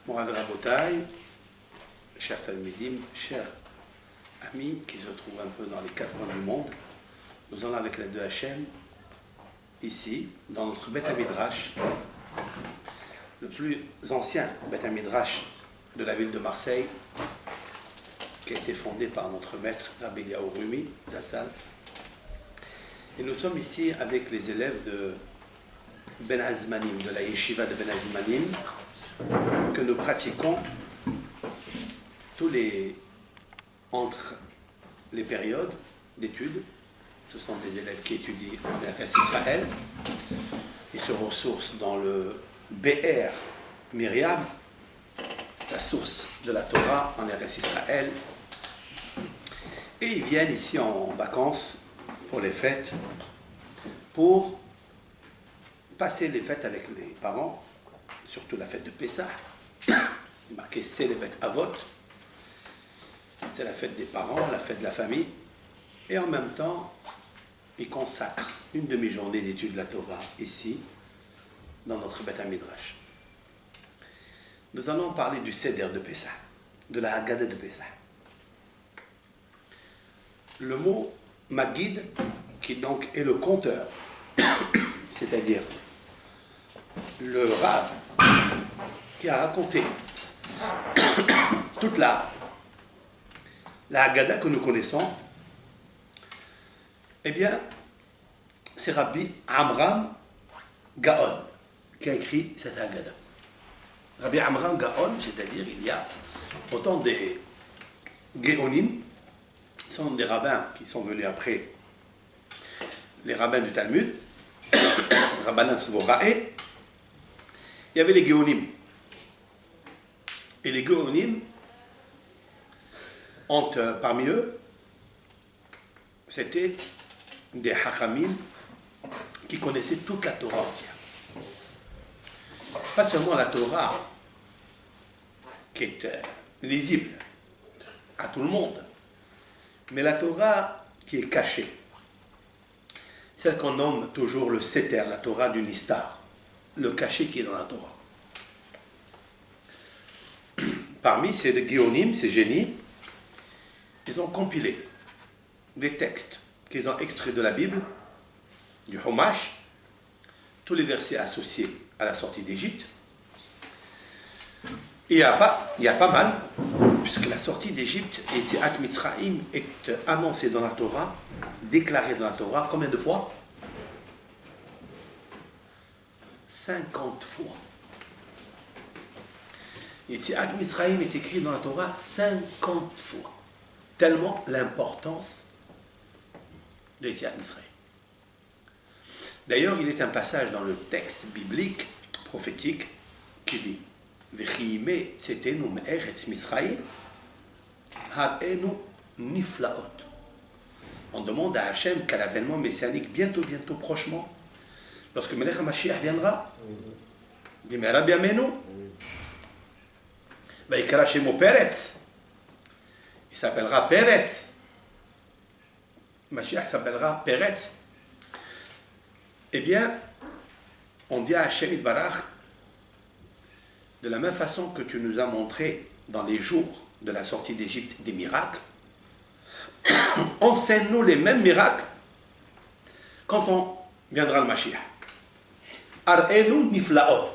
Morav Rabotai, chers Talmidim, chers amis qui se trouvent un peu dans les quatre coins du monde, nous allons avec l'aide de Hachem, ici, dans notre Beth Midrash, le plus ancien Beth Midrash de la ville de Marseille, qui a été fondé par notre maître Rabbi Eliyahu Rumi d'Assal. Et nous sommes ici avec les élèves de Ben Hazmanim, de la yeshiva de Ben Hazmanim, que nous pratiquons entre les périodes d'études. Ce sont des élèves qui étudient en Eretz Israël. Ils se ressourcent dans le Be'er Miriam, la source de la Torah en Eretz Israël. Et ils viennent ici en vacances pour les fêtes, pour passer les fêtes avec les parents, surtout la fête de Pessah, marqué Célébet Avot. C'est la fête des parents, la fête de la famille. Et en même temps, ils consacrent une demi-journée d'étude de la Torah ici, dans notre Beth Midrash. Nous allons parler du Seder de Pessah, de la Haggadah de Pessah. Le mot Maggid, qui donc est le conteur, c'est-à-dire le Rav qui a raconté toute la Haggadah que nous connaissons, eh bien, c'est Rabbi Amram Gaon qui a écrit cette Haggadah. Rabbi Amram Gaon, c'est-à-dire il y a autant des Géonim, ce sont des rabbins qui sont venus après les rabbins du Talmud, Rabbanan Svorae. Il y avait les Géonim. Et les Géonim, parmi eux, c'était des Hachamim qui connaissaient toute la Torah entière. Pas seulement la Torah qui est lisible à tout le monde, mais la Torah qui est cachée. Celle qu'on nomme toujours le Seter, la Torah du Nistar, le caché qui est dans la Torah. Parmi ces Géonim, ces génies, ils ont compilé des textes qu'ils ont extraits de la Bible, du Chumash, tous les versets associés à la sortie d'Égypte. Et il y a pas mal, puisque la sortie d'Égypte, Yetziat Mitzrayim, est annoncée dans la Torah, déclarée dans la Torah, combien de fois? 50 fois. Yetziat Mitzrayim est écrit dans la Torah 50 fois. Tellement l'importance de Yetziat Mitzrayim. D'ailleurs, il est un passage dans le texte biblique, prophétique, qui dit V'chiyime tzetenu me'eretz Mitzrayim ha'enu niflaot. On demande à Hachem qu'à l'avènement messianique, bientôt, prochement, lorsque Melech HaMashiach viendra, bimera biamenu, va'ikra shemo Peretz, il s'appellera Peretz. Mashiach s'appellera Peretz. Eh bien, on dit à Hachem Yitbarach, de la même façon que tu nous as montré dans les jours de la sortie d'Égypte des miracles, enseigne-nous les mêmes miracles quand on viendra le Mashiach. Ar'enu niflaot.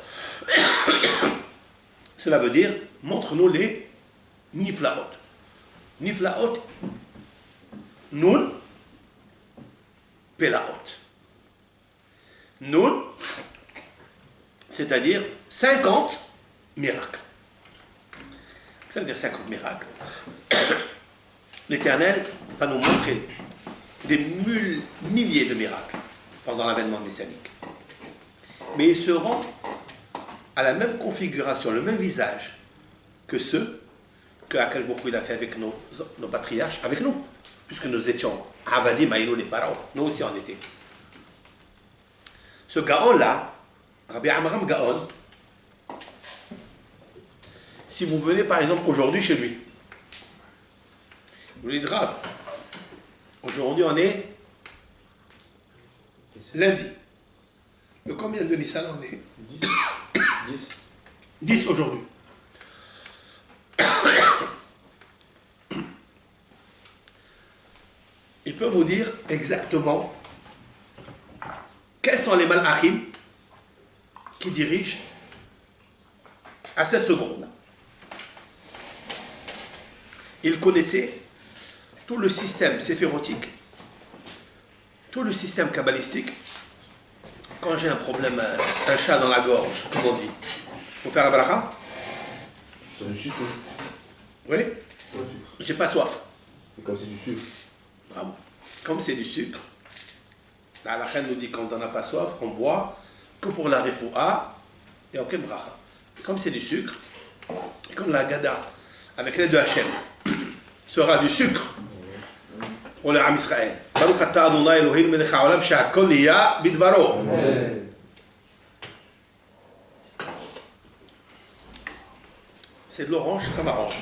Cela veut dire, montre-nous les niflaot. Niflaot, nun, pelaot. Nun, c'est-à-dire 50 miracles. Ça veut dire 50 miracles. L'Éternel va nous montrer des milliers de miracles pendant l'avènement messianique. Mais ils seront à la même configuration, le même visage que ceux que Akash Baruch Hu il a fait avec nos patriarches, avec nous, puisque nous étions Avadim, Aïnou, les pharaons, nous aussi on était. Ce Gaon-là, Rabbi Amram Gaon, si vous venez par exemple aujourd'hui chez lui, vous lui dites Rav, aujourd'hui on est lundi. De combien de Nissan on est? 10 aujourd'hui. vous dire exactement quels sont les malachim qui dirigent à cette seconde-là. Il connaissait tout le système séphirotique, tout le système kabbalistique. Quand j'ai un problème, un chat dans la gorge, comme on dit, il faut faire la bracha? C'est du sucre. Oui? Ouais, sucre. J'ai pas soif. Et comme c'est du sucre. Bravo. Comme c'est du sucre, la reine nous dit quand on n'a pas soif, on boit que pour la refoua et aucun bracha. Comme c'est du sucre, comme la Gada, avec l'aide de Hachem, sera du sucre pour le Ham Israël. Baruch atah Adonai Eloheinu melech haolam she'hakol niya bidvaro. C'est de l'orange, ça m'arrange.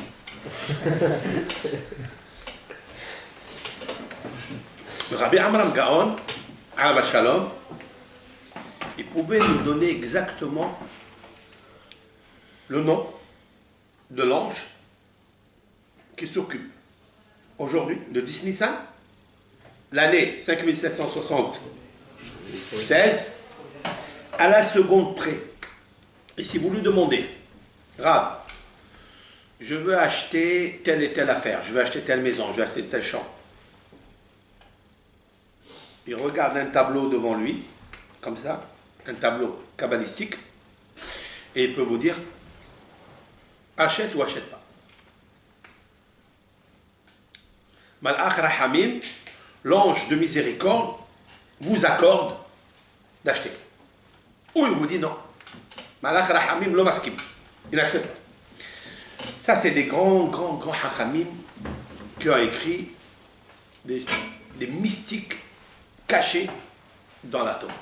Le Rabbi Amram Gaon, Alav Shalom, il pouvait nous donner exactement le nom de l'ange qui s'occupe aujourd'hui de 10 Nissan, l'année 5776, à la seconde près. Et si vous lui demandez, Rav, je veux acheter telle et telle affaire, je veux acheter telle maison, je veux acheter tel champ. Il regarde un tableau devant lui, comme ça, un tableau kabbalistique, et il peut vous dire, achète ou achète pas. Malach Rahamim, l'ange de miséricorde, vous accorde d'acheter. Ou il vous dit non. Malach Rahamim lo maskim. Il n'accepte pas. Ça, c'est des grands hachamim qui ont écrit des mystiques cachés dans la Torah.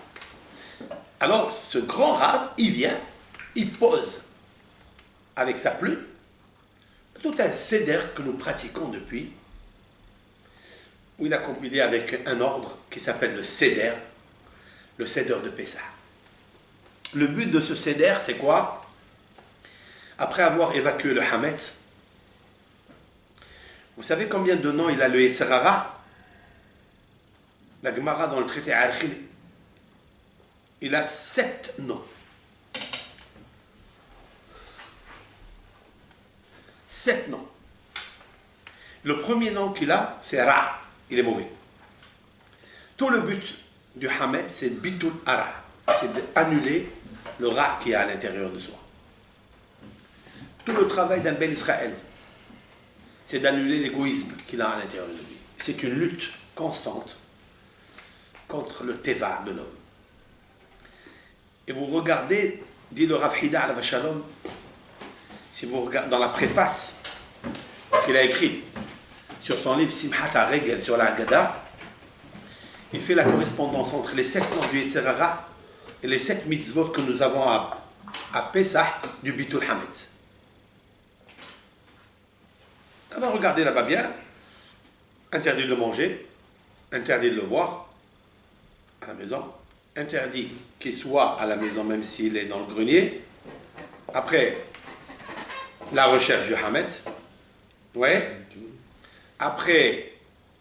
Alors, ce grand Rav, il vient, il pose avec sa plume tout un seder que nous pratiquons depuis, où il a compilé avec un ordre qui s'appelle le seder de Pessah. Le but de ce seder, c'est quoi? Après avoir évacué le Hametz, vous savez combien de noms il a le Yetzer Hara? La Gemara dans le traité Archil, il a 7 noms. 7 noms. Le premier nom qu'il a, c'est Ra. Il est mauvais. Tout le but du Hametz, c'est Bitul Ara. C'est d'annuler le Ra qui est à l'intérieur de soi. Tout le travail d'un Ben Israël, c'est d'annuler l'égoïsme qu'il a à l'intérieur de lui. C'est une lutte constante contre le Teva de l'homme. Et vous regardez, dit le Rav Hida Alav Shalom, si vous regardez dans la préface qu'il a écrite sur son livre Simchat HaRegel sur la Haggadah, il fait la correspondance entre les 7 noms du Yetzer Hara et les 7 mitzvot que nous avons à Pessah du Bitul Hametz. On va regarder là-bas bien. Interdit de manger, interdit de le voir à la maison, interdit qu'il soit à la maison même s'il est dans le grenier. Après, la recherche du Hametz. Ouais. Après,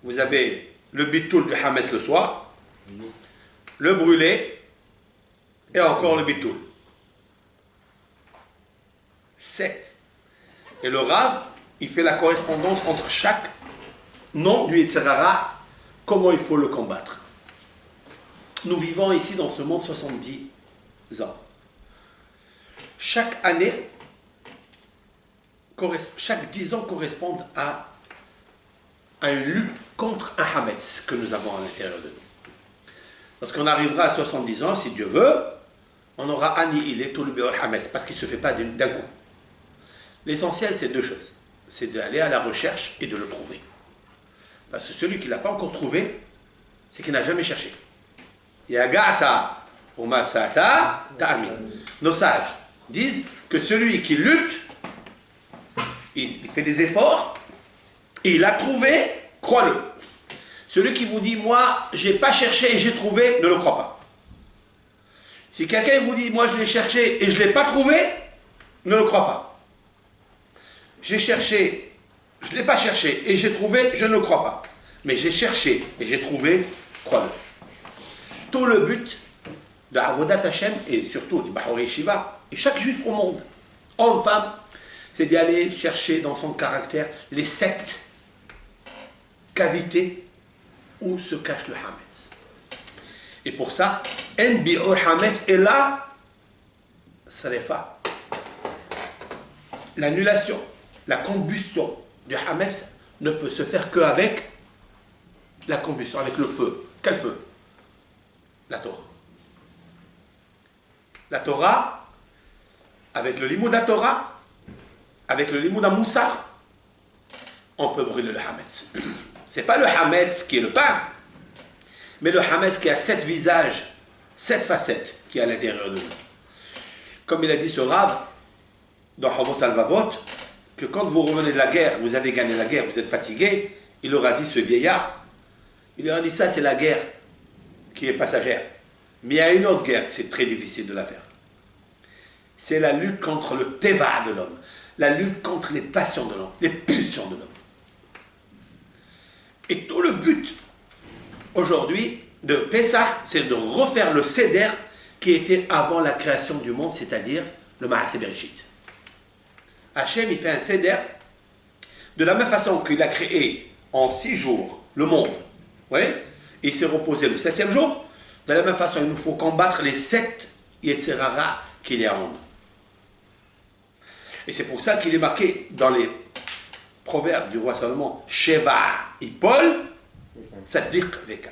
vous avez le bitul du Hametz le soir, le brûlé et encore le bitul. 7. Et le Rav, il fait la correspondance entre chaque nom du Yetzer Hara, comment il faut le combattre. Nous vivons ici dans ce monde 70 ans. Chaque année, chaque 10 ans correspondent à une lutte contre un Hametz que nous avons à l'intérieur de nous. Lorsqu'on arrivera à 70 ans, si Dieu veut, on aura annihilé tout le Béor Hametz, parce qu'il ne se fait pas d'un coup. L'essentiel, c'est 2 choses. C'est d'aller à la recherche et de le trouver. Parce que celui qui ne l'a pas encore trouvé, c'est qu'il n'a jamais cherché. Yagata ou matsata ta'amin. Nos sages disent que celui qui lutte, il fait des efforts, et il a trouvé, crois-le. Celui qui vous dit, moi, j'ai pas cherché et j'ai trouvé, ne le crois pas. Si quelqu'un vous dit, moi, je l'ai cherché et je ne l'ai pas trouvé, ne le crois pas. J'ai cherché, je ne l'ai pas cherché et j'ai trouvé, je ne le crois pas. Mais j'ai cherché et j'ai trouvé, crois-le. Tout le but de Avodat Hashem et surtout du Bahori Shiva, et chaque juif au monde, homme, femme, c'est d'y aller chercher dans son caractère les 7 cavités où se cache le Hametz. Et pour ça, En Bi'or Hametz est là, Sarifa. L'annulation, la combustion du Hametz ne peut se faire qu'avec la combustion, avec le feu. Quel feu? La Torah. La Torah, avec le limoud à Torah, avec le limoud à Moussar, on peut brûler le Hametz. Ce n'est pas le Hametz qui est le pain, mais le Hametz qui a 7 visages, 7 facettes qui est à l'intérieur de nous. Comme il a dit ce Rav, dans Havot al-Vavot, que quand vous revenez de la guerre, vous avez gagné la guerre, vous êtes fatigué, il aura dit, ce vieillard, il aura dit, ça c'est la guerre qui est passagère. Mais il y a une autre guerre, c'est très difficile de la faire. C'est la lutte contre le teva de l'homme, la lutte contre les passions de l'homme, les pulsions de l'homme. Et tout le but, aujourd'hui, de Pessah, c'est de refaire le Seder qui était avant la création du monde, c'est-à-dire le Maaseh Bereshit. Hachem, il fait un Seder de la même façon qu'il a créé en 6 jours le monde. Oui, il s'est reposé le 7e jour. De la même façon, il nous faut combattre les 7 Yetzirara qu'il y a en nous. Et c'est pour ça qu'il est marqué dans les proverbes du roi Salomon, Sheva Ipol, Tzadik Veka.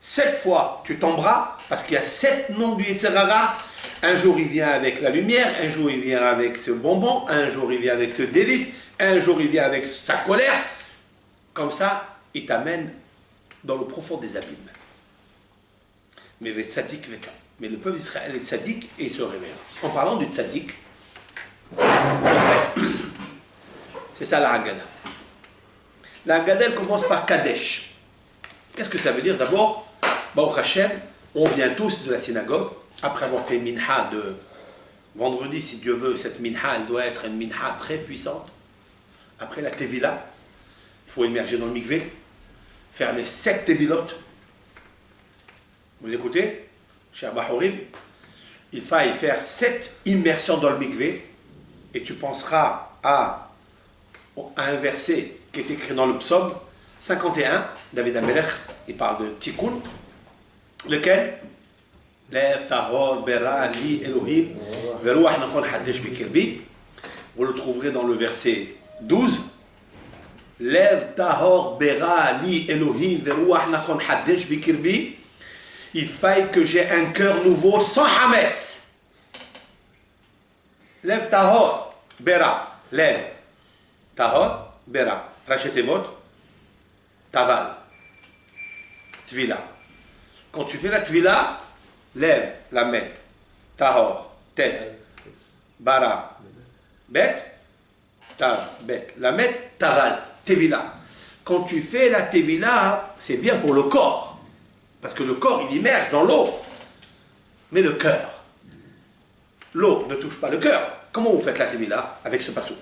7 fois tu tomberas, parce qu'il y a 7 noms du Yetzirara. Un jour il vient avec la lumière, un jour il vient avec ce bonbon, un jour il vient avec ce délice, un jour il vient avec sa colère. Comme ça, il t'amène dans le profond des abîmes. Mais le tzaddik veka. Mais le peuple d'Israël est tzaddik et il se réveille. En parlant du tzaddik, en fait, c'est ça la Haggadah. La Haggadah, elle commence par Kadesh. Qu'est-ce que ça veut dire? D'abord, Baruch Hashem, on vient tous de la synagogue, après avoir fait minha de vendredi, si Dieu veut, cette minha, elle doit être une minha très puissante. Après la tevila, il faut émerger dans le mikvé, faire les 7 tevilotes. Vous écoutez, cher Bahorim, il faille faire 7 immersions dans le mikvé, et tu penseras à un verset qui est écrit dans le psaume 51, David Amelech, il parle de Tikkun, lequel Lev tahor bera li Elohim veruach nachon hadesh bikirbi. Vous le trouverez dans le verset 12. Lev tahor bera li Elohim veruach nachon hadesh bikirbi. Il faille que j'ai un cœur nouveau sans hametz. Lev tahor bera. Lev tahor bera. Rachetez votre taval. Tvila. Quand tu fais la tvila, lève la main, tahor, tête, bara, bête, tav, bête, la main, taval, tevila. Quand tu fais la tevila, c'est bien pour le corps, parce que le corps, il immerge dans l'eau, mais le cœur, l'eau ne touche pas le cœur. Comment vous faites la tevila? Avec ce pasouk.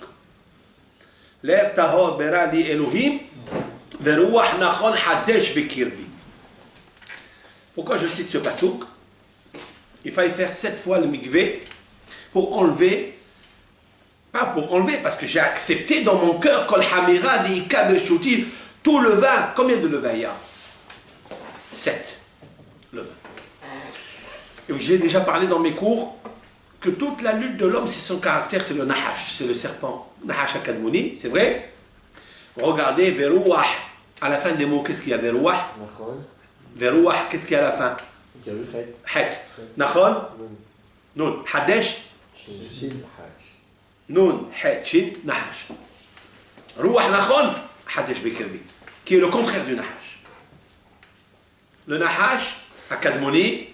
Lève tahor, bera, li Elohim, veruach nachon hadesh bekirbi. Pourquoi je cite ce pasouk? Il fallait faire 7 fois le mikvé pour enlever, pas pour enlever, parce que j'ai accepté dans mon cœur kol hamira di kabel tout le vin. Combien de levain il y a? 7 levains. Et j'ai déjà parlé dans mes cours que toute la lutte de l'homme, c'est son caractère, c'est le nahash, c'est le serpent. Nahash akadmouni, c'est vrai? Regardez, verouah, à la fin des mots, qu'est-ce qu'il y a? Verouah. Verouah, qu'est-ce qu'il y a à la fin? Het. Nachon? Nun. Hadesh? Nun, het, shin, nahash. Rouah nachon? Hadesh bekirbi. Qui est le contraire du nahash. Le nahash, à Kadmoni,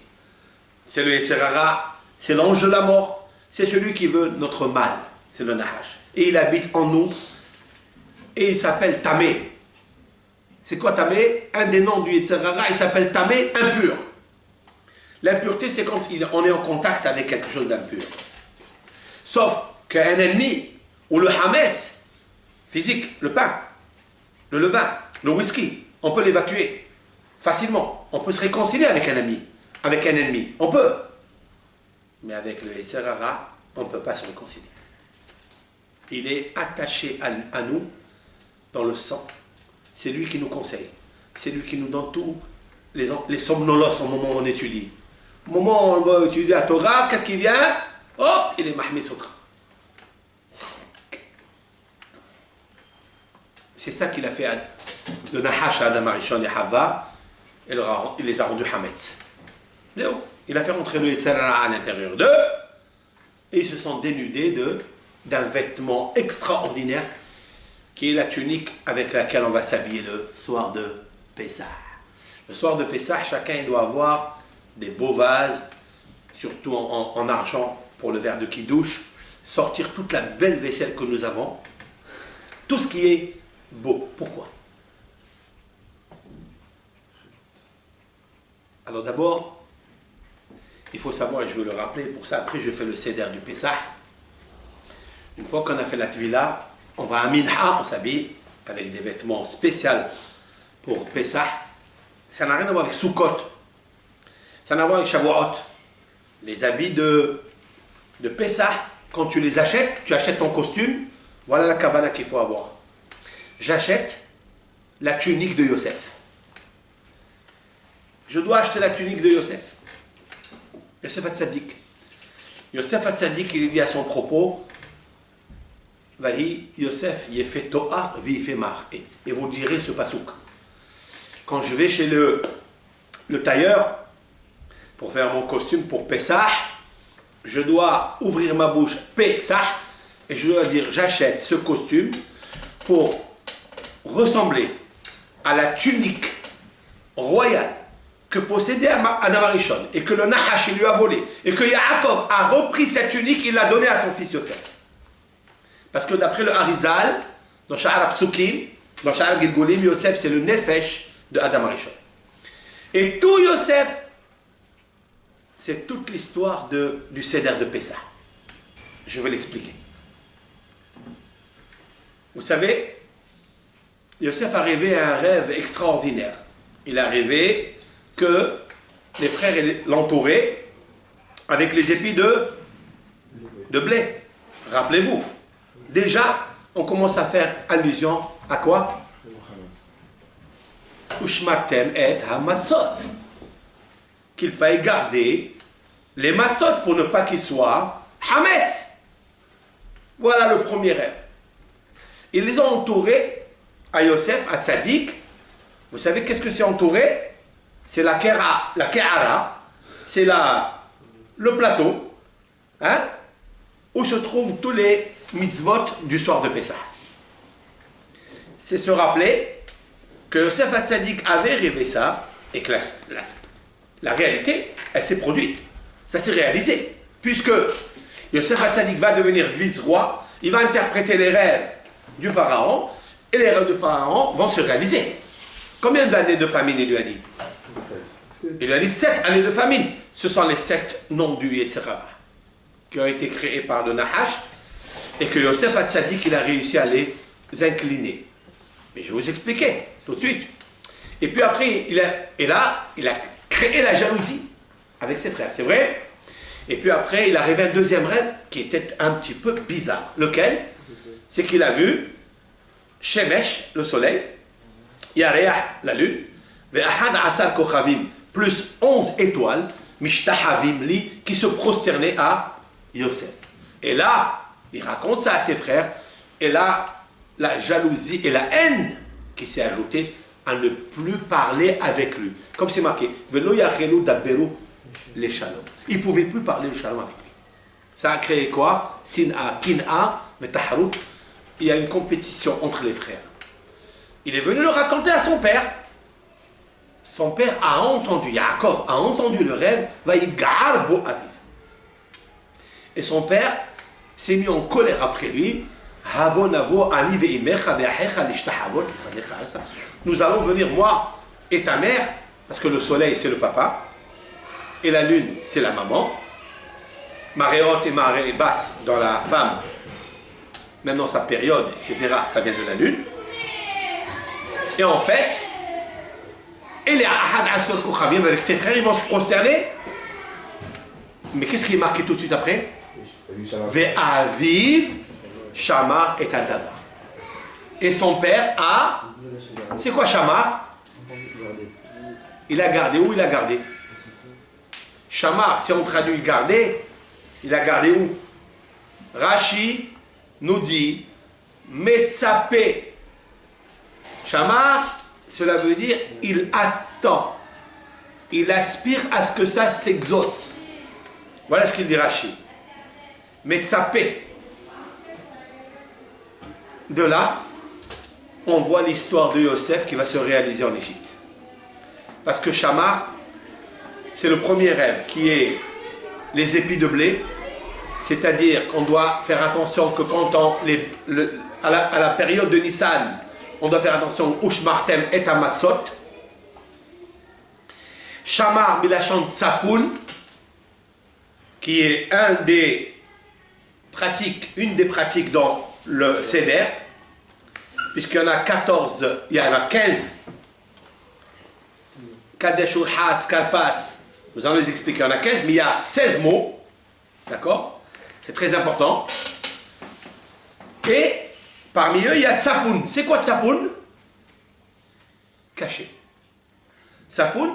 c'est le Yetzirara, c'est l'ange de la mort, c'est celui qui veut notre mal, c'est le nahash. Et il habite en nous, et il s'appelle Tamé. C'est quoi Tamé? Un des noms du Yetzirara, il s'appelle Tamé, impur. L'impureté, c'est quand on est en contact avec quelque chose d'impur. Sauf qu'un ennemi, ou le hametz, physique, le pain, le levain, Le whisky, on peut l'évacuer facilement. On peut se réconcilier avec un ami, avec un ennemi. On peut. Mais avec le Yetzer Hara, on ne peut pas se réconcilier. Il est attaché à nous dans le sang. C'est lui qui nous conseille. C'est lui qui nous donne tous les somnolences au moment où on étudie. Au moment où on va étudier la Torah, qu'est-ce qui vient? Oh, il est Mahmoud Soutra. C'est ça qu'il a fait de Nahash à Adam Arishon et Hava. Il les a rendus Hametz. Il a fait rentrer le Yetzer Hara à l'intérieur d'eux. Et ils se sont dénudés d'un vêtement extraordinaire qui est la tunique avec laquelle on va s'habiller le soir de Pessah. Le soir de Pessah, chacun doit avoir des beaux vases, surtout en argent pour le verre de Kiddush, sortir toute la belle vaisselle que nous avons, tout ce qui est beau. Pourquoi? Alors d'abord, il faut savoir, et je veux le rappeler, pour ça après je fais le Seder du Pessah. Une fois qu'on a fait la Tvila, on va à Minha, on s'habille avec des vêtements spéciaux pour Pessah. Ça n'a rien à voir avec Sukkot. Ça n'a rien à voir avec Shavuot. Les habits de Pessah, quand tu les achètes, tu achètes ton costume, voilà la kavana qu'il faut avoir. J'achète la tunique de Yosef. Je dois acheter la tunique de Yosef. Yosef Hatzadik. Yosef Hatzadik, il dit à son propos, Vahi Yosef Yefet To'ar Vifet Mar. Et vous direz ce pasouk. Quand je vais chez le tailleur pour faire mon costume pour Pessah, je dois ouvrir ma bouche Pessah et je dois dire j'achète ce costume pour ressembler à la tunique royale que possédait Adam Arishon et que le Nahash lui a volé et que Yaakov a repris cette tunique, il l'a donnée à son fils Yosef. Parce que d'après le Harizal, dans Sha'ar Apsukim, dans Sha'ar Gilgulim, Yosef c'est le Nefesh de Adam Arishon. Et tout Yosef, c'est toute l'histoire du Seder de Pessah. Je vais l'expliquer. Vous savez, Yosef a rêvé un rêve extraordinaire. Il a rêvé que les frères l'entouraient avec les épis de blé. Rappelez-vous, déjà, on commence à faire allusion à quoi? Ushmartem et hamatzot. Qu'il faille garder les matzot pour ne pas qu'ils soient hametz. Voilà le premier rêve. Ils les ont entourés à Yosef, à Tzadik. Vous savez qu'est-ce que c'est entouré? C'est la Ke'ara, c'est le plateau, hein, où se trouvent tous les mitzvot du soir de Pessah. C'est se rappeler que Yosef Hatzadik avait rêvé ça et que la réalité, elle s'est produite. Ça s'est réalisé. Puisque Yosef Hatzadik va devenir vice-roi, il va interpréter les rêves du pharaon et les rêves du pharaon vont se réaliser. Combien d'années de famine il lui a dit? Il lui a dit 7 années de famine. Ce sont les 7 noms du Yetzer Hara qui ont été créés par le Nahash et que Yosef Hatzadik il a réussi à les incliner. Mais je vais vous expliquer tout de suite. Et puis après, il a créé la jalousie avec ses frères, c'est vrai? Et puis après, il a rêvé un deuxième rêve qui était un petit peu bizarre. Lequel? C'est qu'il a vu Shemesh, le soleil, Yareach, la lune, Ve'ahad Asar Kochavim, plus 11 étoiles, Mishtahavim li, qui se prosternaient à Yosef. Et là, il raconte ça à ses frères, et là, la jalousie et la haine qui s'est ajoutée à ne plus parler avec lui. Comme c'est marqué, Velo Yachelu Dabberu les Shalom. Il ne pouvait plus parler le Shalom avec lui. Ça a créé quoi? Sin'a, Kin'a, Metaharut. Il y a une compétition entre les frères. Il est venu le raconter à son père. Son père a entendu, Yaakov a entendu le rêve, Vaïgar Bo Aviv. Et son père s'est mis en colère après lui. Nous allons venir, moi et ta mère, parce que le soleil c'est le papa, et la lune c'est la maman, marée haute et marée basse dans la femme, même dans sa période, etc., ça vient de la lune. Et en fait, et les Ahad Asfal Kouchamim avec tes frères, ils vont se prosterner. Mais qu'est-ce qui est marqué tout de suite après? Ve'aviv Shamar et Adavar. Et son père a. C'est quoi Shamar? Il a gardé. Où il a gardé? Shamar, si on traduit garder, il a gardé où? Rashi nous dit Metzapé. Shamar, cela veut dire il attend. Il aspire à ce que ça s'exauce. Voilà ce qu'il dit Rashi. Metzapé. De là, on voit l'histoire de Yosef qui va se réaliser en Égypte. Parce que Shamar, c'est le premier rêve qui est les épis de blé. C'est-à-dire qu'on doit faire attention que quand à la période de Nissan, on doit faire attention au Ushmartem et à Matzot. Shamar Milachon Tsafoun, qui est une des pratiques dans le Seder, puisqu'il y en a 14, il y en a 15. Kadesh Urhas, Karpas, nous allons les expliquer, il y en a 15, mais il y a 16 mots, d'accord? C'est très important. Et parmi eux, il y a Tsafoun. C'est quoi Tsafoun? Caché. Tsafoun,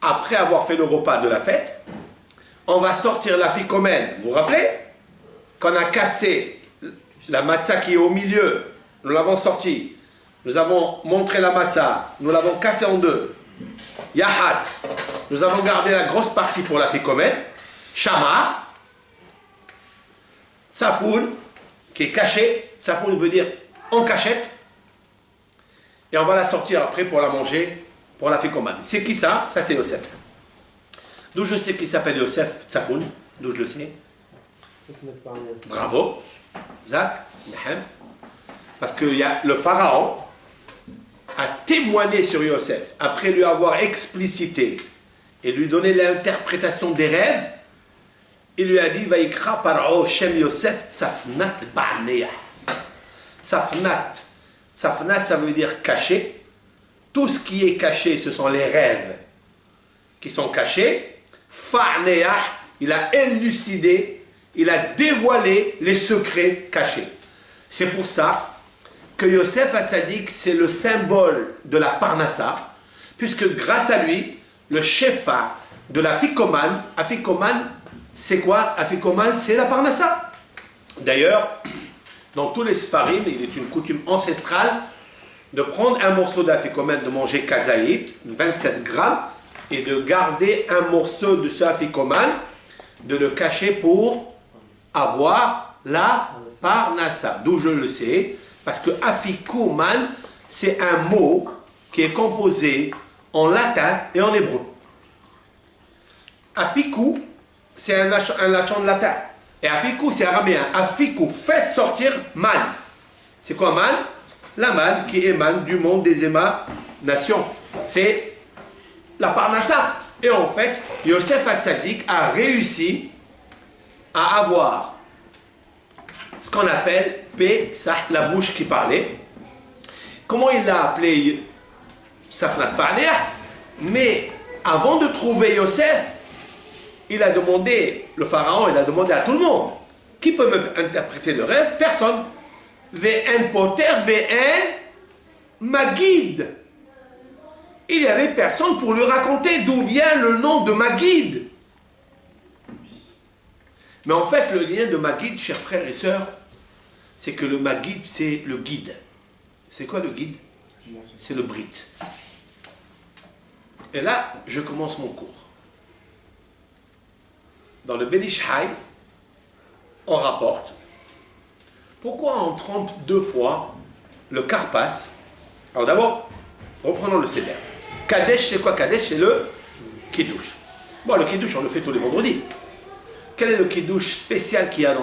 après avoir fait le repas de la fête, on va sortir la ficomène. Vous vous rappelez? Qu'on a cassé la matzah qui est au milieu, nous l'avons sortie. Nous avons montré la matzah, nous l'avons cassée en deux. Yahatz, nous avons gardé la grosse partie pour la ficomène. Shamar, Tsafoun, qui est caché. Tsafoun veut dire en cachette. Et on va la sortir après pour la manger, pour la ficomène. C'est qui ça? Ça c'est Yosef. D'où je sais qu'il s'appelle Yosef Tsafoun. D'où je le sais? Bravo. Zach, Nahem. Parce que le pharaon a témoigné sur Yosef après lui avoir explicité et lui donné l'interprétation des rêves. Il lui a dit Vaikra Paro Shem Yosef Tsafnat Ba'neya. Tsafnat. Tsafnat, ça veut dire caché. Tout ce qui est caché, ce sont les rêves qui sont cachés. Fa'neya, il a élucidé, il a dévoilé les secrets cachés. C'est pour ça que Yosef Hatzadik, c'est le symbole de la Parnassa, puisque grâce à lui, le shefa de la Afikoman, c'est quoi? Afikoman, c'est la Parnassa. D'ailleurs, dans tous les Sfarim, il est une coutume ancestrale de prendre un morceau d'Afikoman, de manger kazaït, 27 grammes, et de garder un morceau de ce Afikoman, de le cacher pour avoir la Parnassa. D'où je le sais, parce que Afikoman, c'est un mot qui est composé en latin et en hébreu. Apikou, c'est un lachon de latin. Et Afikou, c'est araméen. Afikou, fait sortir man. C'est quoi man? La manne qui émane du monde des émanations. C'est la Parnassa. Et en fait, Yosef Hatzadik a réussi à avoir ce qu'on appelle Pesach, la bouche qui parlait. Comment il l'a appelé? Tsafnat Ba'neya. Mais avant de trouver Yosef, il a demandé, le pharaon, il a demandé à tout le monde, qui peut me interpréter le rêve? Personne. Ve'en poter, ve'en magid. Il n'y avait personne pour lui raconter d'où vient le nom de Magid. Mais en fait, le lien de Magid, chers frères et sœurs, c'est que le Magid, c'est le guide. C'est quoi le guide? C'est le Brit. Et là, je commence mon cours. Dans le Ben Ish Hai, on rapporte pourquoi on trempe deux fois le Karpas. Alors d'abord, reprenons le Seder. Kadesh, c'est quoi Kadesh? C'est le Kiddush. Bon, le Kiddush, on le fait tous les vendredis. Quel est le Kiddush spécial qu'il y a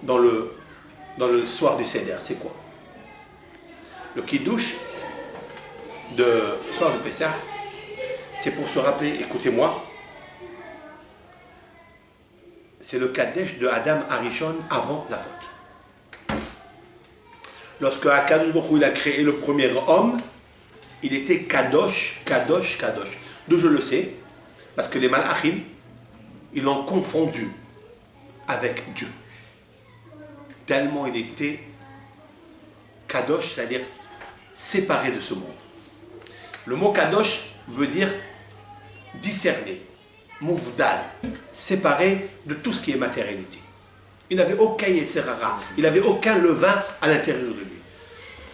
dans le soir du Seder? C'est quoi? Le Kiddush de soir de Pessah, c'est pour se rappeler, écoutez-moi, c'est le Kadesh de Adam Arishon avant la faute. Lorsque Akadosh Baruch Hu, il a créé le premier homme, il était Kadosh, Kadosh, Kadosh. D'où je le sais, parce que les Malachim, ils l'ont confondu avec Dieu. Tellement il était Kadosh, c'est-à-dire séparé de ce monde. Le mot Kadosh veut dire discerner, mouvdal, séparé de tout ce qui est matérialité. Il n'avait aucun Yetzerara, il n'avait aucun levain à l'intérieur de lui.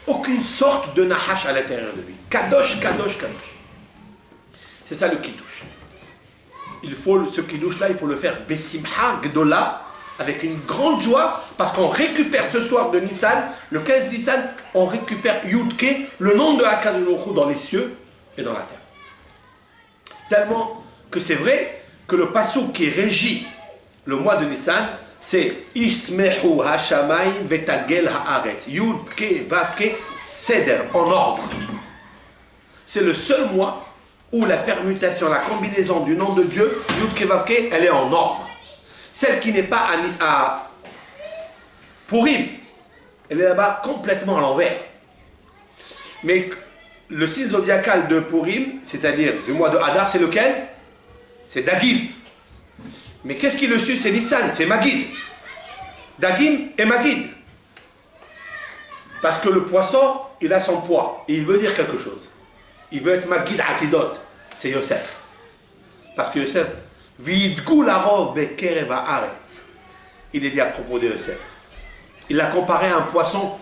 Aucune sorte de nahash à l'intérieur de lui. Kadosh, Kadosh, Kadosh. C'est ça le kiddush. Ce kiddush-là, il faut le faire besimha gdola, avec une grande joie, parce qu'on récupère ce soir de Nissan, le 15 Nissan, on récupère Yudke, le nom de Hakadosh Baruch Hu dans les cieux et dans la terre. Tellement que c'est vrai que le passouk qui régit le mois de Nissan, c'est Ismehu Hashamayim Vetagel Haaretz. Yudke, Vavke, Seder, en ordre. C'est le seul mois où la permutation, la combinaison du nom de Dieu, Yudke, Vavke, elle est en ordre. Celle qui n'est pas à Purim, elle est là-bas complètement à l'envers. Mais le signe zodiacal de Purim, c'est-à-dire du mois de Hadar, c'est lequel? C'est Dagim. Mais qu'est-ce qui le suit? C'est Nissan, c'est Magid. Dagim et Magid. Parce que le poisson, il a son poids. Et il veut dire quelque chose. Il veut être Magid Atidot. C'est Yosef. Parce que Yosef, Vidgou larov bekerev haaretz. Il est dit à propos de Yosef. Il l'a comparé à un poisson.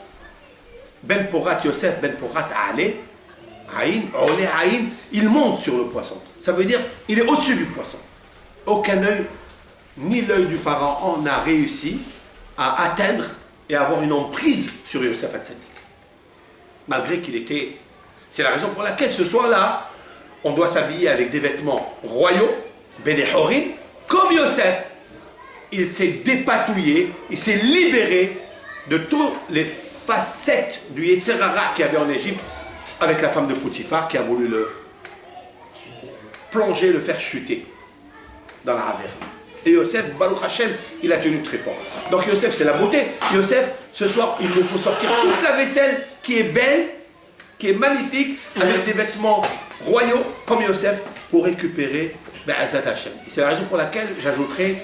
Ben Porat Yosef, Ben Porat Ale. Aïn, Olé Aïn. Il monte sur le poisson. Ça veut dire, il est au-dessus du poisson. Aucun œil, ni l'œil du pharaon, n'a réussi à atteindre et avoir une emprise sur Yosef Hatzadik. Malgré qu'il était... C'est la raison pour laquelle ce soir-là, on doit s'habiller avec des vêtements royaux, Bénéhorim, comme Yosef. Il s'est dépatouillé, il s'est libéré de toutes les facettes du Yetzerara qu'il y avait en Égypte avec la femme de Poutifar qui a voulu le plonger, le faire chuter dans la ravère. Et Yosef, Baruch Hashem, il a tenu très fort. Donc Yosef, c'est la beauté. Yosef, ce soir, il nous faut sortir toute la vaisselle qui est belle, qui est magnifique, avec des vêtements royaux comme Yosef, pour récupérer Be'ezrat Hashem. C'est la raison pour laquelle j'ajouterai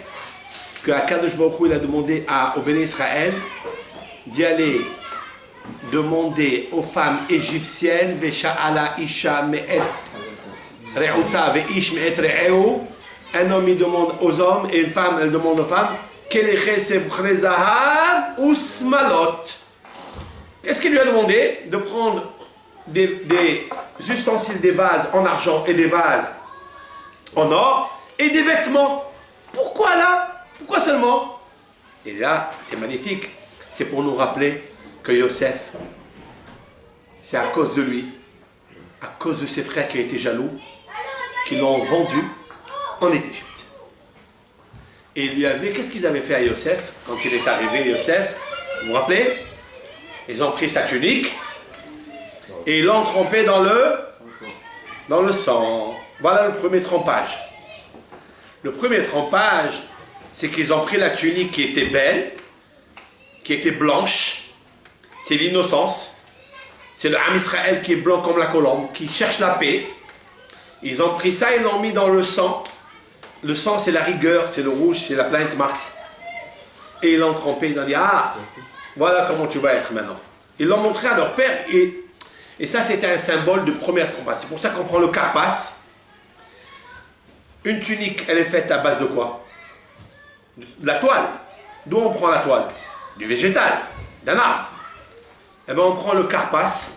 que Hakadosh Baruch Hu, il a demandé au Béné Israël d'y aller demander aux femmes égyptiennes Ve'sha'ala isha me'et re'uta ve'ish me'et re'eu. Un homme, il demande aux hommes, et une femme, elle demande aux femmes, qu'est-ce qu'il lui a demandé? De prendre des ustensiles, des vases en argent et des vases en or, et des vêtements. Pourquoi là? Pourquoi seulement? Et là, c'est magnifique. C'est pour nous rappeler que Yosef, c'est à cause de lui, à cause de ses frères qui étaient jaloux, qui l'ont vendu en Égypte. Et il lui avait, qu'est-ce qu'ils avaient fait à Yosef quand il est arrivé, Yosef? Vous vous rappelez? Ils ont pris sa tunique et ils l'ont trempé dans le sang. Voilà le premier trempage. Le premier trempage, c'est qu'ils ont pris la tunique qui était belle, qui était blanche. C'est l'innocence. C'est le Ham Israël qui est blanc comme la colombe, qui cherche la paix. Ils ont pris ça et l'ont mis dans le sang. Le sang, c'est la rigueur, c'est le rouge, c'est la plainte Mars. Et ils l'ont trempé, ils ont dit, ah, voilà comment tu vas être maintenant. Ils l'ont montré à leur père, et ça, c'était un symbole de première trempage. C'est pour ça qu'on prend le karpas. Une tunique, elle est faite à base de quoi? De la toile. D'où on prend la toile? Du végétal, d'un arbre. Eh bien, on prend le karpas.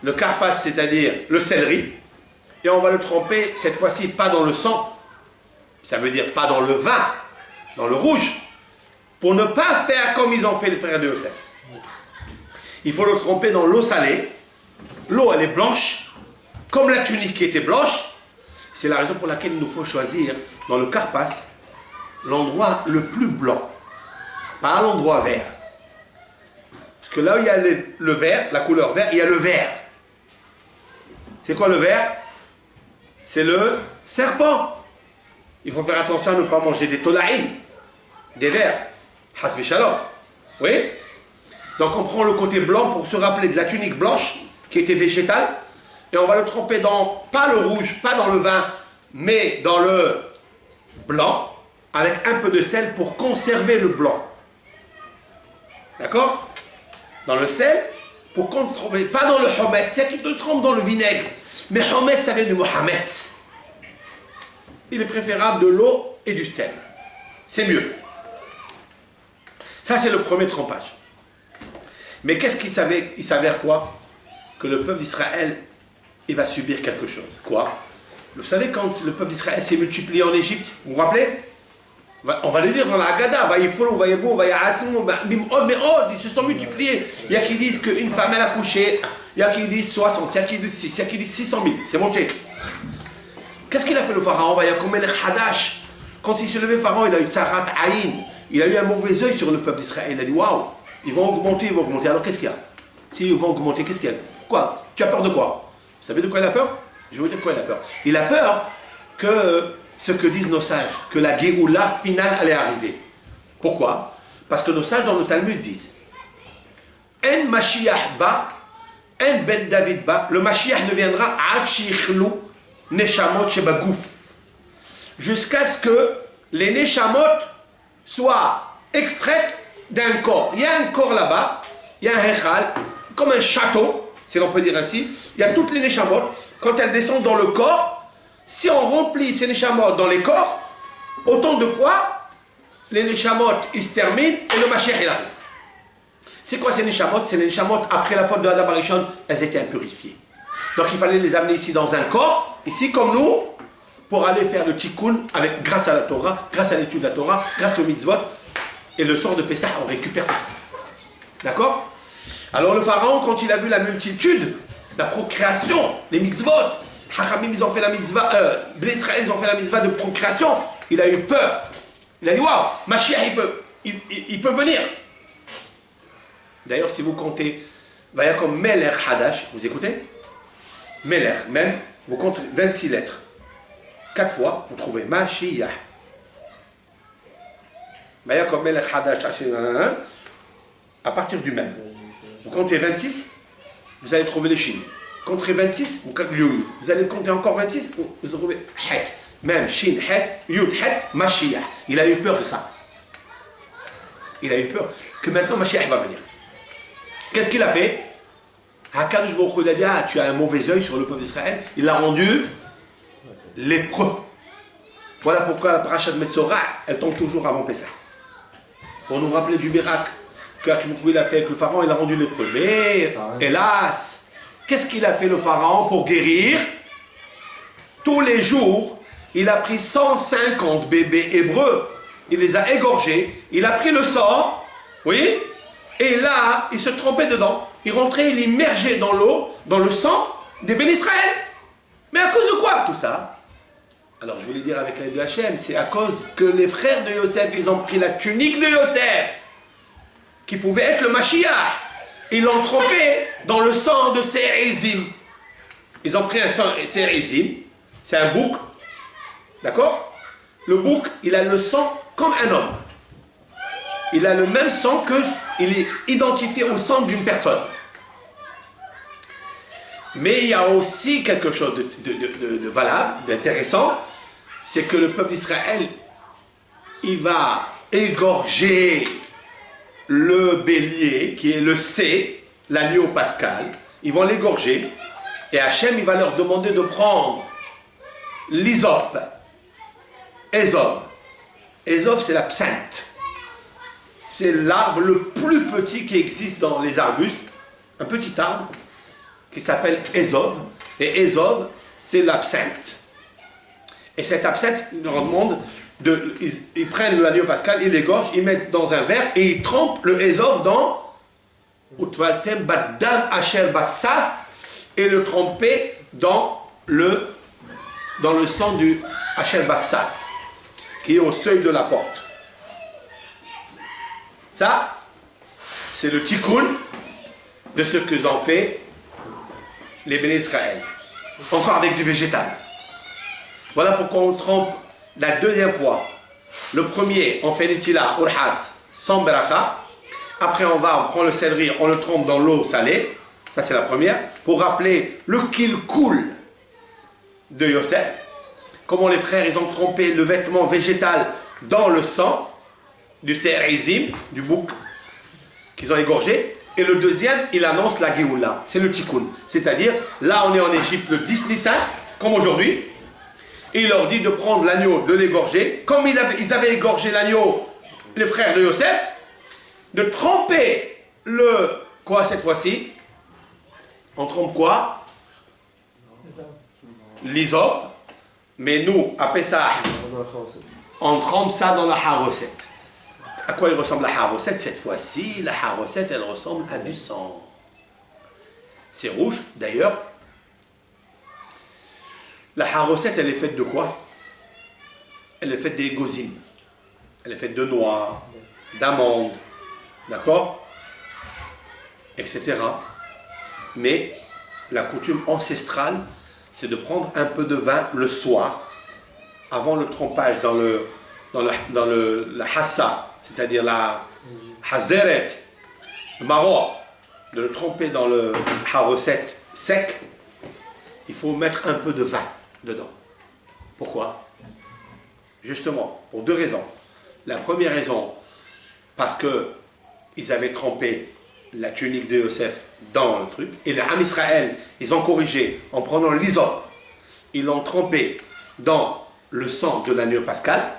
Le karpas, c'est-à-dire le céleri, et on va le tremper, cette fois-ci, pas dans le sang, ça veut dire pas dans le vin, dans le rouge, pour ne pas faire comme ils ont fait les frères de Yosef. Il faut le tremper dans l'eau salée. L'eau, elle est blanche, comme la tunique qui était blanche. C'est la raison pour laquelle il nous faut choisir, dans le karpas, l'endroit le plus blanc, pas l'endroit vert. Parce que là où il y a le vert, la couleur vert, il y a le vert. C'est quoi le vert? C'est le serpent. Il faut faire attention à ne pas manger des tolaïm, des vers. Hasbi shalom. Oui? Donc on prend le côté blanc pour se rappeler de la tunique blanche qui était végétale. et on va le tremper dans, pas le rouge, pas dans le vin, mais dans le blanc, avec un peu de sel pour conserver le blanc. D'accord? Dans le sel, pour contrôler, pas dans le homet, c'est qui te trempe dans le vinaigre. Mais homet, ça vient de Mohamed. Il est préférable de l'eau et du sel. C'est mieux. Ça, c'est le premier trempage. Mais qu'est-ce qu'il s'avère? Il s'avère quoi? Que le peuple d'Israël, il va subir quelque chose. Quoi? Vous savez, quand le peuple d'Israël s'est multiplié en Égypte, vous vous rappelez? On va le dire dans la Haggadah, ils se sont multipliés. Il y a qui disent qu'une femme elle a couché, il y a qui disent 60, il y a qui disent 6, il y a qui disent 600 000. C'est mon chef. Qu'est-ce qu'il a fait le pharaon? Quand il s'est levé, le pharaon, il a eu Tsarat Aïn. Il a eu un mauvais œil sur le peuple d'Israël. Il a dit waouh, ils vont augmenter, ils vont augmenter. Alors qu'est-ce qu'il y a? S'ils vont augmenter, qu'est-ce qu'il y a? Pourquoi? Tu as peur de quoi? Vous savez de quoi il a peur? Je vais vous dire de quoi il a peur. Il a peur que ce que disent nos sages, que la Géoula finale allait arriver. Pourquoi? Parce que nos sages dans le Talmud disent En Mashiach ba, En Ben David ba, le Mashiach ne viendra ad shichlu neshamot shebagouf, jusqu'à ce que les neshamot soient extraites d'un corps. Il y a un corps là-bas, il y a un hechal, comme un château, si l'on peut dire ainsi. Il y a toutes les neshamot, quand elles descendent dans le corps, si on remplit ces neshamot dans les corps, autant de fois, les neshamot, ils se terminent et le Mashiach, il arrive. C'est quoi ces neshamot? C'est les neshamot, après la faute de Adam Arishon, elles étaient impurifiées. Donc il fallait les amener ici dans un corps, ici comme nous, pour aller faire le tikkun avec, grâce à la Torah, grâce à l'étude de la Torah, grâce au mitzvot. Et le soir de Pessah, on récupère tout ça. D'accord? Alors le pharaon, quand il a vu la multitude, la procréation, les mitzvot, Hachamim, ils ont fait la mitzvah, l'Israël, ils ont fait la mitzvah de procréation, il a eu peur. Il a dit, waouh, Mashiach, il peut venir. D'ailleurs, si vous comptez, il y a comme Meler Hadash, vous écoutez? Meler, même, vous comptez 26 lettres. 4 fois, vous trouvez Mashiach. Il y a comme Meler Hadash, à partir du même. Vous comptez 26, vous allez trouver les Shin. Comptez 26, vous allez compter encore 26, vous trouvez Het. Même Shin, Het, Yud, Het, Mashiach. Il a eu peur de ça. Il a eu peur que maintenant Mashiach va venir. Qu'est-ce qu'il a fait? Hakadosh Baruch Hu, il a dit, ah, tu as un mauvais œil sur le peuple d'Israël. Il l'a rendu lépreux. Voilà pourquoi la paracha de Metzora, elle tombe toujours avant Pessah. Pour nous rappeler du miracle qu'il a fait, que le pharaon, il a rendu lépreux. Mais, hélas, qu'est-ce qu'il a fait le pharaon pour guérir? Tous les jours, il a pris 150 bébés hébreux, il les a égorgés, il a pris le sang, oui, et là, il se trempait dedans. Il rentrait, il immergeait dans l'eau, dans le sang des bénis Israël. Mais à cause de quoi tout ça? Alors je voulais dire avec l'aide de Hachem, c'est à cause que les frères de Yosef, ils ont pris la tunique de Yosef, qui pouvait être le Mashiach. Ils l'ont trempé dans le sang de Serizim. Ils ont pris un sang Serizim, c'est un bouc, d'accord? Le bouc, il a le sang comme un homme. Il a le même sang il est identifié au sang d'une personne. Mais il y a aussi quelque chose de valable, d'intéressant, c'est que le peuple d'Israël, il va égorger le bélier, qui est le C, l'agneau pascal. Ils vont l'égorger, et Hachem, il va leur demander de prendre l'hysope. Ézov, c'est la psinthe. C'est l'arbre le plus petit qui existe dans les arbustes, un petit arbre qui s'appelle Ézov, et Ézov, c'est l'absinthe. Et cet absinthe, ils leur demandent, ils prennent l'agneau pascal, ils l'égorgent, ils mettent dans un verre, et ils trempent le Ézov dans Utvaltem Baddam Asher Vassaf, et le tremper dans le sang du Asher Vassaf, qui est au seuil de la porte. Ça, c'est le tikkun de ce qu'ils ont fait les bénis Israël. Encore avec du végétal. Voilà pourquoi on trempe la deuxième fois. Le premier, on fait l'itila, urhatz, sans beracha. Après, on prend le céleri, on le trempe dans l'eau salée. Ça, c'est la première. Pour rappeler le kilkoul de Yosef. Comment les frères, ils ont trempé le vêtement végétal dans le sang du Se'erizim, du bouc qu'ils ont égorgé. Et le deuxième, il annonce la Géoula. C'est le Tikkun. C'est-à-dire, là, on est en Égypte le 10 Nissan, comme aujourd'hui. Et il leur dit de prendre l'agneau, de l'égorger. Comme ils avaient égorgé l'agneau, les frères de Yosef, de tremper le... Quoi, cette fois-ci? On trempe quoi? L'hysope. Mais nous, à Pessah, on trempe ça dans la haroset. À quoi il ressemble la haroset? Cette fois-ci, la haroset, elle ressemble à du sang. C'est rouge, d'ailleurs. La haroset, elle est faite de quoi? Elle est faite des gozim. Elle est faite de noix, d'amandes, d'accord? Etc. Mais la coutume ancestrale, c'est de prendre un peu de vin le soir, avant le trempage dans la hassa, c'est-à-dire la hazerek, le maror, de le tremper dans le haroset sec. Il faut mettre un peu de vin dedans. Pourquoi? Justement, pour deux raisons. La première raison, parce qu'ils avaient trempé la tunique de Yosef dans le truc, et les Ham Israël, ils ont corrigé en prenant l'hysope, ils l'ont trempé dans le sang de l'agneau pascal.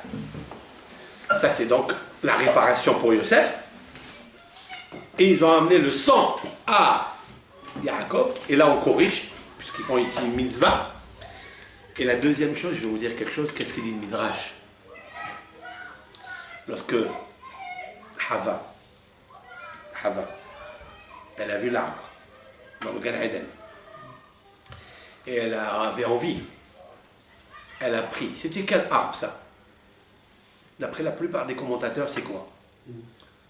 Ça, c'est donc la réparation pour Yosef. Et ils ont amené le sang à Yaakov, et là on corrige, puisqu'ils font ici une mitzvah. Et la deuxième chose, je vais vous dire quelque chose, qu'est-ce qu'il dit le Midrash? Lorsque Hava, elle a vu l'arbre dans le Gan Eden, et elle avait envie, elle a pris. C'était quel arbre ça? D'après la plupart des commentateurs, c'est quoi?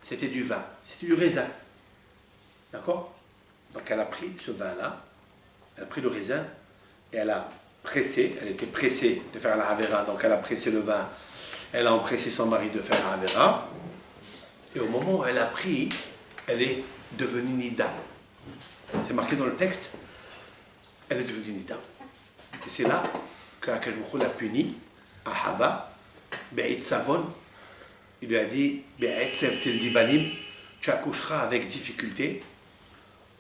C'était du vin, c'était du raisin. D'accord? Donc elle a pris ce vin-là, elle a pris le raisin, et elle a pressé, elle était pressée de faire la Havera, donc elle a pressé le vin, elle a empressé son mari de faire la Havera, et au moment où elle a pris, elle est devenue Nida. C'est marqué dans le texte, elle est devenue Nida. Et c'est là que Akash Baruch Hu l'a puni à Hava, Be'it Savon, il lui a dit, Be'it Sevtil Dibanim, tu accoucheras avec difficulté.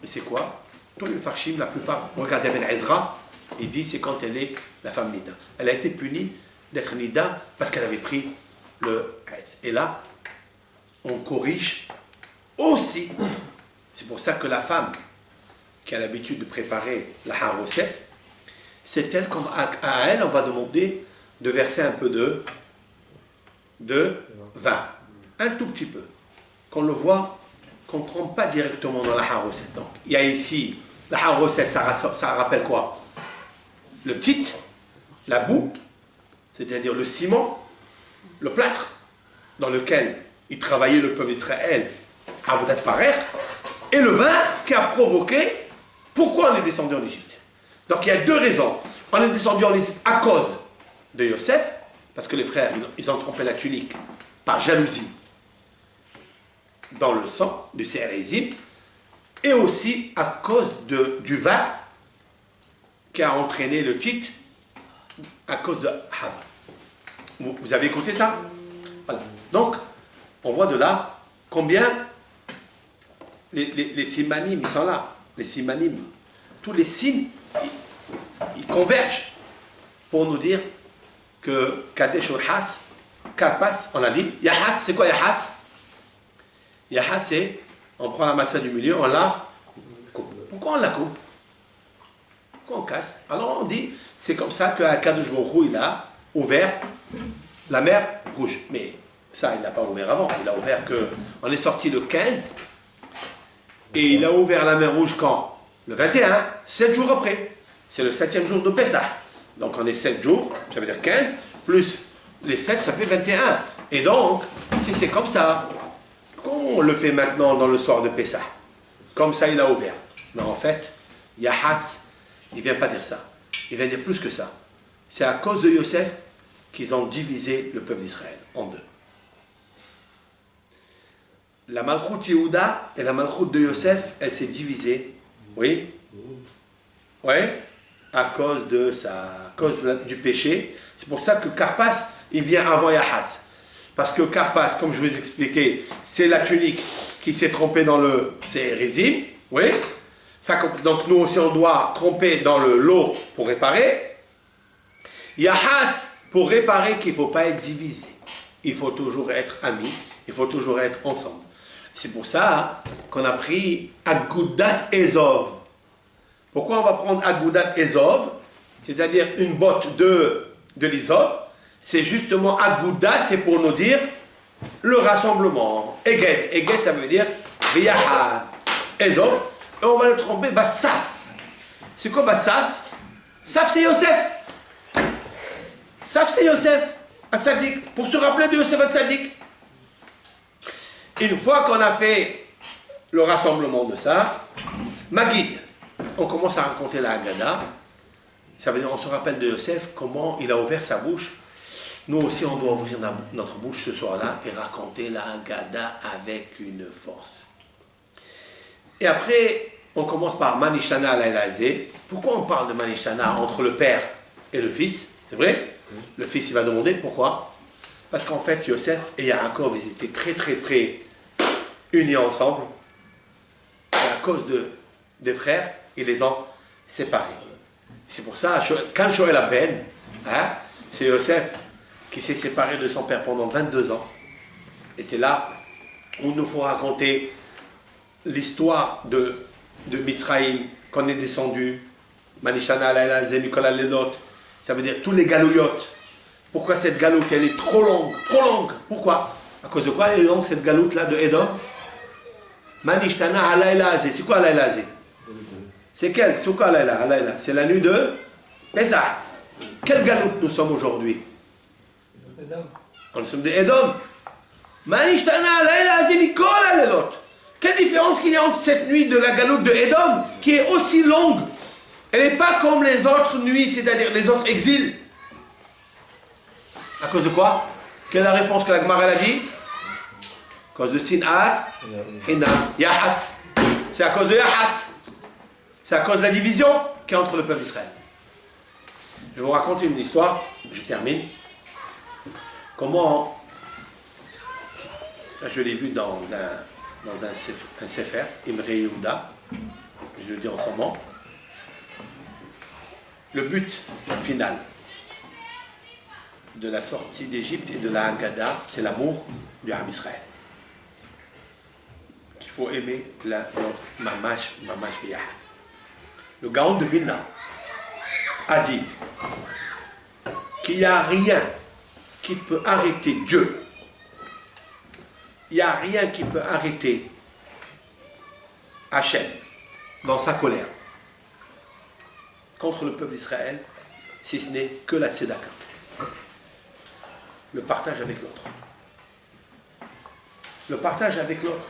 Et c'est quoi? Tous les Farshim, la plupart, regardez Ben Ezra, il dit c'est quand elle est la femme Nida. Elle a été punie d'être Nida parce qu'elle avait pris le... Et là, on corrige aussi. C'est pour ça que la femme qui a l'habitude de préparer la haroset, c'est elle, comme à elle, on va demander de verser un peu de vin. Un tout petit peu. Qu'on le voit, qu'on ne trempe pas directement dans la haroset. Donc, il y a ici, la haroset, ça rappelle quoi? Le tit, la boue, c'est-à-dire le ciment, le plâtre, dans lequel il travaillait le peuple d'Israël, Avodat Parer, et le vin qui a provoqué pourquoi on est descendu en Égypte. Donc il y a deux raisons. On est descendu en Égypte à cause de Yosef, parce que les frères, ils ont trompé la tunique par jalousie dans le sang du Se'erizim, et aussi à cause du vin qui a entraîné le titre à cause de Hava. Vous avez écouté ça? Voilà. Donc, on voit de là combien les simanim, ils sont là. Les simanim, tous les signes, ils convergent pour nous dire que Kadesh ou Hatz, Karpas, on a dit, Yahatz, c'est quoi Yahatz? Yahatz, c'est, on prend la masse du milieu, on la coupe. Pourquoi on la coupe? Pourquoi on casse? Alors on dit, c'est comme ça que Kadosh Baruch Hu, il a ouvert la mer Rouge. Mais ça, il ne l'a pas ouvert avant. Il a ouvert que, on est sorti le 15, et il a ouvert la mer Rouge quand? Le 21, 7 jours après. C'est le 7e jour de Pessah. Donc on est 7 jours, ça veut dire 15, plus les 7, ça fait 21. Et donc, si c'est comme ça, qu'on le fait maintenant dans le soir de Pessah, comme ça il a ouvert. Mais en fait, Yahatz, il ne vient pas dire ça. Il vient dire plus que ça. C'est à cause de Yosef qu'ils ont divisé le peuple d'Israël en deux. La Malchut Yehuda et la Malchut de Yosef, elle s'est divisée Oui. Oui. À cause du péché. C'est pour ça que Karpas, il vient avant Yahaz. Parce que Karpas, comme je vous ai expliqué, c'est la tunique qui s'est trompée dans le... C'est résine. Oui. Donc nous aussi, on doit tromper dans le lot pour réparer. Yahaz, pour réparer qu'il ne faut pas être divisé. Il faut toujours être amis. Il faut toujours être ensemble. C'est pour ça qu'on a pris Agudat Ezov. Pourquoi on va prendre Agudat Ezov? C'est-à-dire une botte de l'Izov. C'est justement Aguda, c'est pour nous dire le rassemblement. Eged. Eged, ça veut dire Riyahad. Ezov. Et on va le tromper Bassaf. C'est quoi Bassaf? Saf, c'est Yosef. Saf, c'est Yosef. Atzadik. Pour se rappeler de Yosef Atzadik. Une fois qu'on a fait le rassemblement de ça, Magid, on commence à raconter la Haggadah. Ça veut dire on se rappelle de Yosef, comment il a ouvert sa bouche. Nous aussi, on doit ouvrir notre bouche ce soir-là et raconter la Haggadah avec une force. Et après, on commence par Manishana al-Elazé. Pourquoi on parle de Manishana entre le père et le fils? C'est vrai? Le fils, il va demander pourquoi. Parce qu'en fait, Yosef et Yaakov, ils étaient très unis ensemble. Et à cause des frères, ils les ont séparés. C'est pour ça, quand Shoel a Ben, c'est Yosef qui s'est séparé de son père pendant 22 ans. Et c'est là où il nous faut raconter l'histoire de Misraïm, qu'on est descendu, Manishana al-Elazé, Nicolas Lelot, ça veut dire tous les galouillotes. Pourquoi cette galoute, elle est trop longue? Pourquoi? À cause de quoi elle est longue, cette galoute-là de Edom? Manishtana al-Elazé. C'est quoi al-Elazé? C'est quelle? C'est quoi al-Elazé? C'est la nuit de Pessah. Quelle galoute nous sommes aujourd'hui? Nous sommes des Edom. Manishtana al-Elazé mikol al-Elot. Quelle différence qu'il y a entre cette nuit de la galoute de Edom, qui est aussi longue? Elle n'est pas comme les autres nuits, c'est-à-dire les autres exils. À cause de quoi? Quelle est la réponse que la Gemara a dit? À cause de Sinat, Hinam, Yahatz. C'est à cause de Yahatz. C'est à cause de la division qui est entre le peuple d'Israël. Je vais vous raconter une histoire, je termine. Comment, je l'ai vu dans un sefer, Imre Yehuda, je le dis en son nom. Le but final de la sortie d'Égypte et de la Haggadah, c'est l'amour du Ham Israël. Qu'il faut aimer l'un l'autre, mamash biyahad. Le Gaon de Vilna a dit qu'il n'y a rien qui peut arrêter Dieu. Il n'y a rien qui peut arrêter Hachem dans sa colère contre le peuple d'Israël, si ce n'est que la tzedaka. Le partage avec l'autre. Le partage avec l'autre.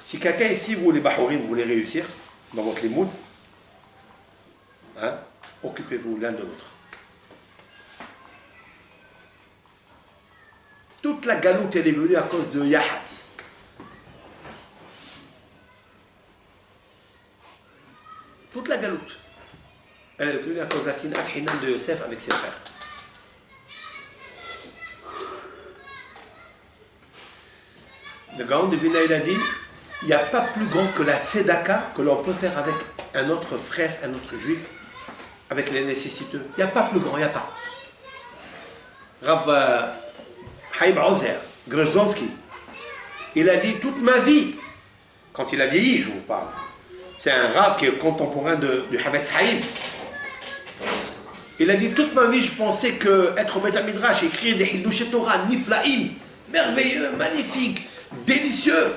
Si quelqu'un ici, vous les Bahorim, vous voulez réussir dans votre limoud, occupez-vous l'un de l'autre. Toute la galoute, elle est venue à cause de Yahatz. Toute la galoute. Elle est venue à cause de la Sinat Hinam de Yosef avec ses frères. Le Gaon de Vilna, il a dit, il n'y a pas plus grand que la tzedaka que l'on peut faire avec un autre frère, un autre juif, avec les nécessiteux. Il n'y a pas plus grand, il n'y a pas. Rav Haïm Ozer, Grozonsky, il a dit toute ma vie, quand il a vieilli, je vous parle, c'est un Rav qui est contemporain du Havetz Haïm. Il a dit toute ma vie, je pensais qu'être au Beth Midrash, écrire des Hidush Torah, Niflaïm, merveilleux, magnifique, délicieux,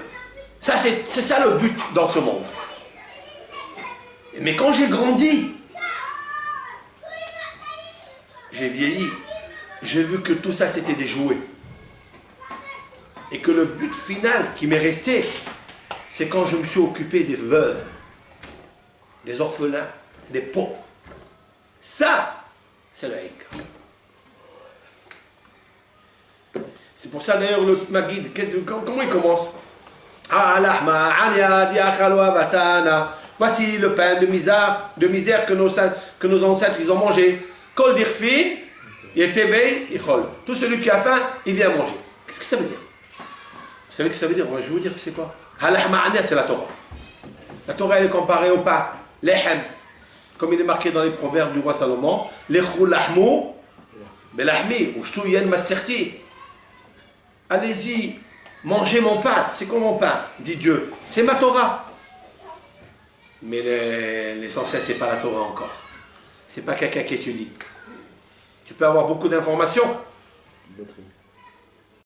ça c'est ça le but dans ce monde. Mais quand j'ai grandi, j'ai vieilli, j'ai vu que tout ça c'était des jouets. Et que le but final qui m'est resté, c'est quand je me suis occupé des veuves, des orphelins, des pauvres. Ça, c'est le haïk. C'est pour ça d'ailleurs le Magid, comment il commence? Voici le pain de misère que nos ancêtres ils ont mangé. Kol dirfi, yetevei, ichol. Tout celui qui a faim, il vient manger. Qu'est-ce que ça veut dire? Vous savez ce que ça veut dire? Moi, je vais vous dire que c'est quoi. Halach ma'aneh, c'est la Torah. La Torah, elle est comparée au pain, lehem. Comme il est marqué dans les proverbes du roi Salomon, lechou lahmu, belahmi, ou shtou yen maserti. Allez-y, mangez mon pain. C'est quoi mon pain? Dit Dieu. C'est ma Torah. Mais l'essentiel, c'est pas la Torah encore. C'est pas quelqu'un qui étudie. Tu peux avoir beaucoup d'informations.